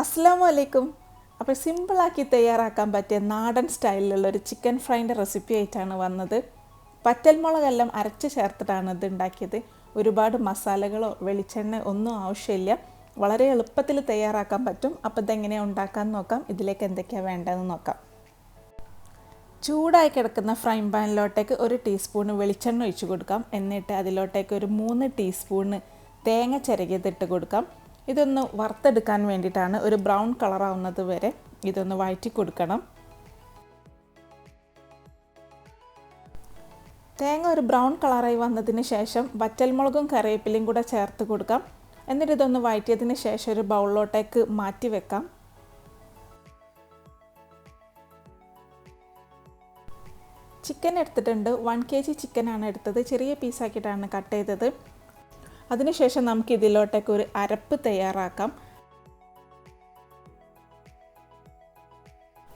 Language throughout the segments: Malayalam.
അസ്സലാമു അലൈക്കും. അപ്പോൾ സിമ്പിളാക്കി തയ്യാറാക്കാൻ പറ്റിയ നാടൻ സ്റ്റൈലിലുള്ള ഒരു ചിക്കൻ ഫ്രൈൻ്റെ റെസിപ്പി ആയിട്ടാണ് വന്നത്. പറ്റൽമുളകെല്ലാം അരച്ച് ചേർത്തിട്ടാണ് ഇത് ഉണ്ടാക്കിയത്. ഒരുപാട് മസാലകളോ വെളിച്ചെണ്ണ ഒന്നും ആവശ്യമില്ല. വളരെ എളുപ്പത്തിൽ തയ്യാറാക്കാൻ പറ്റും. അപ്പോൾ ഇതെങ്ങനെയാണ് ഉണ്ടാക്കാൻ നോക്കാം. ഇതിലേക്ക് എന്തൊക്കെയാണ് വേണ്ടതെന്ന് നോക്കാം. ചൂടായി കിടക്കുന്ന ഫ്രൈ പാനിലോട്ടേക്ക് 1 ടീസ്പൂൺ വെളിച്ചെണ്ണ ഒഴിച്ച് കൊടുക്കാം. എന്നിട്ട് അതിലോട്ടേക്ക് ഒരു 3 ടീസ്പൂണ് തേങ്ങ ചിരകിയതിട്ട് കൊടുക്കാം. ഇതൊന്ന് വറുത്തെടുക്കാൻ വേണ്ടിയിട്ടാണ്. ഒരു ബ്രൗൺ കളറാവുന്നത് വരെ ഇതൊന്ന് വഴറ്റി കൊടുക്കണം. തേങ്ങ ഒരു ബ്രൗൺ കളറായി വന്നതിന് ശേഷം വറ്റൽമുളകും കറിവേപ്പിലയും കൂടെ ചേർത്ത് കൊടുക്കാം. എന്നിട്ട് ഇതൊന്ന് വഴറ്റിയതിന് ശേഷം ഒരു ബൗളിലോട്ടേക്ക് മാറ്റി വെക്കാം. ചിക്കൻ എടുത്തിട്ടുണ്ട്. 1 kg ചിക്കനാണ് എടുത്തത്. ചെറിയ പീസാക്കിയിട്ടാണ് കട്ട് ചെയ്തത്. അതിനുശേഷം നമുക്ക് ഇതിലോട്ടേക്ക് ഒരു അരപ്പ് തയ്യാറാക്കാം.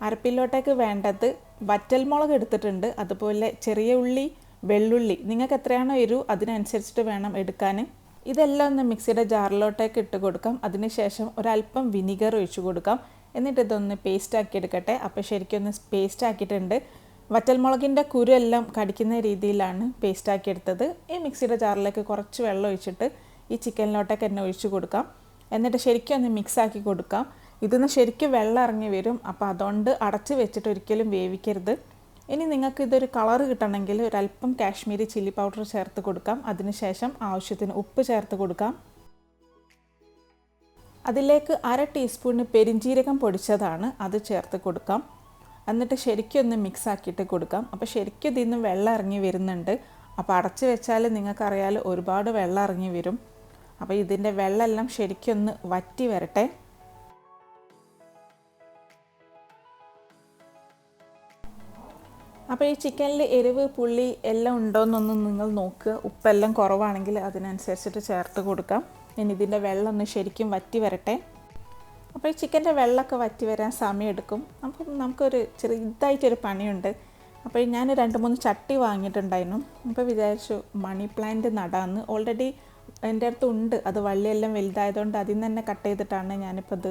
അരപ്പിലോട്ടേക്ക് വേണ്ടത് വറ്റൽമുളക് എടുത്തിട്ടുണ്ട്, അതുപോലെ ചെറിയ ഉള്ളി, വെള്ളുള്ളി, നിങ്ങൾക്ക് എത്രയാണോ എരിവ് അതിനനുസരിച്ചിട്ട് വേണം എടുക്കാൻ. ഇതെല്ലാം ഒന്ന് മിക്സിയുടെ ജാറിലോട്ടേക്ക് ഇട്ട് കൊടുക്കാം. അതിനുശേഷം ഒരല്പം വിനീഗർ ഒഴിച്ച് കൊടുക്കാം. എന്നിട്ട് ഇതൊന്ന് പേസ്റ്റ് ആക്കി എടുക്കട്ടെ. അപ്പോൾ ശരിക്കും ഒന്ന് പേസ്റ്റ് ആക്കിയിട്ടുണ്ട്. വറ്റൽമുളകിൻ്റെ കുരു എല്ലാം കടിക്കുന്ന രീതിയിലാണ് പേസ്റ്റ് ആക്കി എടുത്തത്. ഈ മിക്സിയുടെ ജാറിലേക്ക് കുറച്ച് വെള്ളം ഒഴിച്ചിട്ട് ഈ ചിക്കനിലോട്ടൊക്കെ തന്നെ ഒഴിച്ച് കൊടുക്കാം. എന്നിട്ട് ശരിക്കും ഒന്ന് മിക്സ് ആക്കി കൊടുക്കാം. ഇതിന്ന് ശരിക്കും വെള്ളം ഇറങ്ങി വരും. അപ്പോൾ അതുകൊണ്ട് അടച്ച് വെച്ചിട്ട് ഒരിക്കലും വേവിക്കരുത്. ഇനി നിങ്ങൾക്ക് ഇതൊരു കളർ കിട്ടണമെങ്കിൽ ഒരല്പം കാശ്മീരി ചില്ലി പൗഡർ ചേർത്ത് കൊടുക്കാം. അതിനുശേഷം ആവശ്യത്തിന് ഉപ്പ് ചേർത്ത് കൊടുക്കാം. അതിലേക്ക് 1/2 ടീസ്പൂൺ പെരിഞ്ജീരകം പൊടിച്ചതാണ്, അത് ചേർത്ത് കൊടുക്കാം. എന്നിട്ട് ശരിക്കും ഒന്ന് മിക്സ് ആക്കിയിട്ട് കൊടുക്കാം. അപ്പോൾ ശരിക്കും ഇതിൽ നിന്ന് വെള്ളം ഇറങ്ങി വരുന്നുണ്ട്. അപ്പോൾ അടച്ച് വെച്ചാൽ നിങ്ങൾക്കറിയാൽ ഒരുപാട് വെള്ളം ഇറങ്ങി വരും. അപ്പോൾ ഇതിൻ്റെ വെള്ളമെല്ലാം ശരിക്കും ഒന്ന് വറ്റി വരട്ടെ. അപ്പോൾ ഈ ചിക്കനിൽ എരിവ്, പുളി എല്ലാം ഉണ്ടോയെന്നൊന്ന് നിങ്ങൾ നോക്കുക. ഉപ്പെല്ലാം കുറവാണെങ്കിൽ അതിനനുസരിച്ചിട്ട് ചേർത്ത് കൊടുക്കാം. ഇനി ഇതിൻ്റെ വെള്ളം ഒന്ന് ശരിക്കും വറ്റി വരട്ടെ. അപ്പോൾ ഈ ചിക്കൻ്റെ വെള്ളമൊക്കെ വറ്റി വരാൻ സമയമെടുക്കും. അപ്പം നമുക്കൊരു ചെറുതായിട്ടൊരു പണിയുണ്ട്. അപ്പോൾ ഞാൻ 2-3 ചട്ടി വാങ്ങിയിട്ടുണ്ടായിരുന്നു. അപ്പോൾ വിചാരിച്ചു മണി പ്ലാന്റ് നടാമെന്ന്. ഓൾറെഡി എൻ്റെ അടുത്ത് ഉണ്ട്. അത് വള്ളിയെല്ലാം വലുതായതുകൊണ്ട് അതിൽ നിന്ന് തന്നെ കട്ട് ചെയ്തിട്ടാണ് ഞാനിപ്പോൾ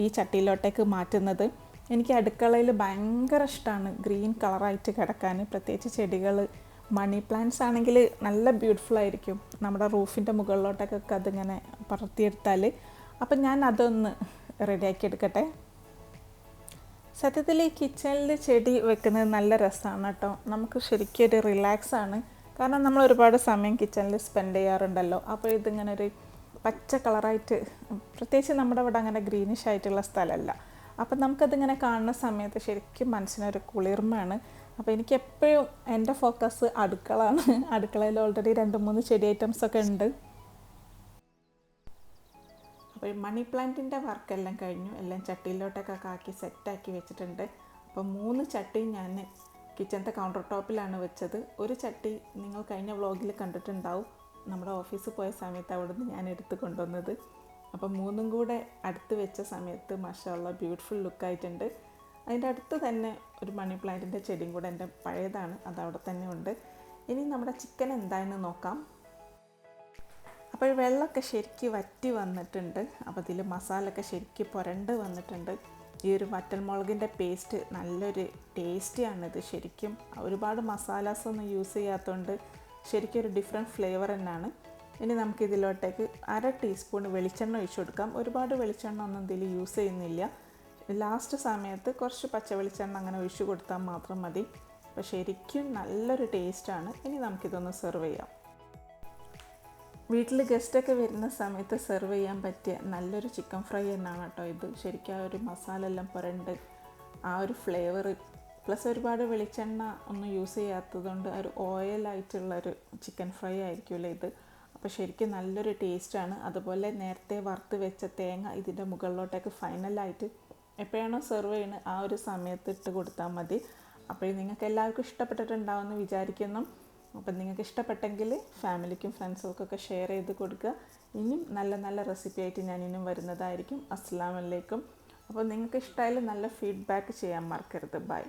ഈ ചട്ടിയിലോട്ടേക്ക് മാറ്റുന്നത്. എനിക്ക് അടുക്കളയിൽ ഭയങ്കര ഇഷ്ടമാണ് ഗ്രീൻ കളറായിട്ട് കിടക്കാൻ. പ്രത്യേകിച്ച് ചെടികൾ, മണി പ്ലാന്റ്സ് ആണെങ്കിൽ നല്ല ബ്യൂട്ടിഫുൾ ആയിരിക്കും. നമ്മുടെ റൂഫിൻ്റെ മുകളിലോട്ടൊക്കെ അതിങ്ങനെ പടർത്തിയെടുത്താൽ. അപ്പം ഞാൻ അതൊന്ന് റെഡിയാക്കി എടുക്കട്ടെ. സത്യത്തിൽ ഈ കിച്ചണിൽ ചെടി വെക്കുന്നത് നല്ല രസമാണ് കേട്ടോ. നമുക്ക് ശരിക്കും ഒരു റിലാക്സാണ്. കാരണം നമ്മൾ ഒരുപാട് സമയം കിച്ചണിൽ സ്പെൻഡ് ചെയ്യാറുണ്ടല്ലോ. അപ്പോൾ ഇതിങ്ങനെ ഒരു പച്ച കളറായിട്ട്, പ്രത്യേകിച്ച് നമ്മുടെ ഇവിടെ അങ്ങനെ ഗ്രീനിഷ് ആയിട്ടുള്ള സ്ഥലമല്ല. അപ്പം നമുക്കതിങ്ങനെ കാണുന്ന സമയത്ത് ശരിക്കും മനസ്സിനൊരു കുളിർമയാണ്. അപ്പോൾ എനിക്ക് എപ്പോഴും എൻ്റെ ഫോക്കസ് അടുക്കളയാണ്. അടുക്കളയിൽ ഓൾറെഡി 2-3 ചെടി ഐറ്റംസൊക്കെ ഉണ്ട്. അപ്പോൾ മണി പ്ലാന്റിൻ്റെ വർക്കെല്ലാം കഴിഞ്ഞു. എല്ലാം ചട്ടിയിലോട്ടൊക്കെ ആക്കി സെറ്റാക്കി വെച്ചിട്ടുണ്ട്. അപ്പോൾ 3 ചട്ടി ഞാൻ കിച്ചണത്തെ കൗണ്ടർ ടോപ്പിലാണ് വെച്ചത്. ഒരു ചട്ടി നിങ്ങൾ കഴിഞ്ഞ വ്ളോഗിൽ കണ്ടിട്ടുണ്ടാവും. നമ്മുടെ ഓഫീസിൽ പോയ സമയത്ത് അവിടെ നിന്ന് ഞാൻ എടുത്ത് കൊണ്ടുവന്നത്. അപ്പോൾ 3ഉം കൂടെ അടുത്ത് വെച്ച സമയത്ത് മാഷാഅല്ലാ ബ്യൂട്ടിഫുൾ ലുക്കായിട്ടുണ്ട്. അതിൻ്റെ അടുത്ത് തന്നെ ഒരു മണി പ്ലാന്റിൻ്റെ ചെടിയും കൂടെ എൻ്റെ പഴയതാണ്, അതവിടെ തന്നെ ഉണ്ട്. ഇനി നമ്മുടെ ചിക്കൻ എന്താണെന്ന് നോക്കാം. അപ്പോൾ വെള്ളമൊക്കെ ശരിക്കും വറ്റി വന്നിട്ടുണ്ട്. അപ്പോൾ ഇതിൽ മസാലയൊക്കെ ശരിക്കും പുരണ്ട് വന്നിട്ടുണ്ട്. ഈ ഒരു വറ്റൽമുളകിൻ്റെ പേസ്റ്റ് നല്ലൊരു ടേസ്റ്റിയാണിത്. ശരിക്കും ഒരുപാട് മസാലാസൊന്നും യൂസ് ചെയ്യാത്തതുകൊണ്ട് ശരിക്കും ഒരു ഡിഫറെൻറ്റ് ഫ്ലേവർ തന്നെയാണ്. ഇനി നമുക്കിതിലോട്ടേക്ക് 1/2 ടീസ്പൂൺ വെളിച്ചെണ്ണ ഒഴിച്ച് കൊടുക്കാം. ഒരുപാട് വെളിച്ചെണ്ണ ഒന്നും ഇതിൽ യൂസ് ചെയ്യുന്നില്ല. ലാസ്റ്റ് സമയത്ത് കുറച്ച് പച്ച വെളിച്ചെണ്ണ അങ്ങനെ ഒഴിച്ച് കൊടുത്താൽ മാത്രം മതി. അപ്പോൾ ശരിക്കും നല്ലൊരു ടേസ്റ്റാണ്. ഇനി നമുക്കിതൊന്ന് സെർവ് ചെയ്യാം. വീട്ടിൽ ഗസ്റ്റൊക്കെ വരുന്ന സമയത്ത് സെർവ് ചെയ്യാൻ പറ്റിയ നല്ലൊരു ചിക്കൻ ഫ്രൈ തന്നെയാണ് കേട്ടോ ഇത്. ശരിക്കും ആ ഒരു മസാല എല്ലാം പുരണ്ട് ആ ഒരു ഫ്ലേവർ, പ്ലസ് ഒരുപാട് വെളിച്ചെണ്ണ ഒന്നും യൂസ് ചെയ്യാത്തതുകൊണ്ട് ഒരു ഓയിലായിട്ടുള്ളൊരു ചിക്കൻ ഫ്രൈ ആയിരിക്കുമല്ലോ ഇത്. അപ്പോൾ ശരിക്കും നല്ലൊരു ടേസ്റ്റാണ്. അതുപോലെ നേരത്തെ വറുത്ത് വെച്ച തേങ്ങ ഇതിൻ്റെ മുകളിലോട്ടേക്ക് ഫൈനലായിട്ട് എപ്പോഴാണോ സെർവ് ചെയ്യുന്നത് ആ ഒരു സമയത്ത് ഇട്ട് കൊടുത്താൽ മതി. അപ്പോൾ നിങ്ങൾക്ക് എല്ലാവർക്കും ഇഷ്ടപ്പെട്ടിട്ടുണ്ടാവുമെന്ന് വിചാരിക്കുന്നു. അപ്പം നിങ്ങൾക്ക് ഇഷ്ടപ്പെട്ടെങ്കിൽ ഫാമിലിക്കും ഫ്രണ്ട്സുകൾക്കൊക്കെ ഷെയർ ചെയ്ത് കൊടുക്കുക. ഇനിയും നല്ല നല്ല റെസിപ്പി ആയിട്ട് ഞാൻ ഇനിയും വരുന്നതായിരിക്കും. അസ്സലാമു അലൈക്കും. അപ്പോൾ നിങ്ങൾക്ക് ഇഷ്ടമായാലും നല്ല ഫീഡ്ബാക്ക് ചെയ്യാൻ മറക്കരുത്. ബൈ.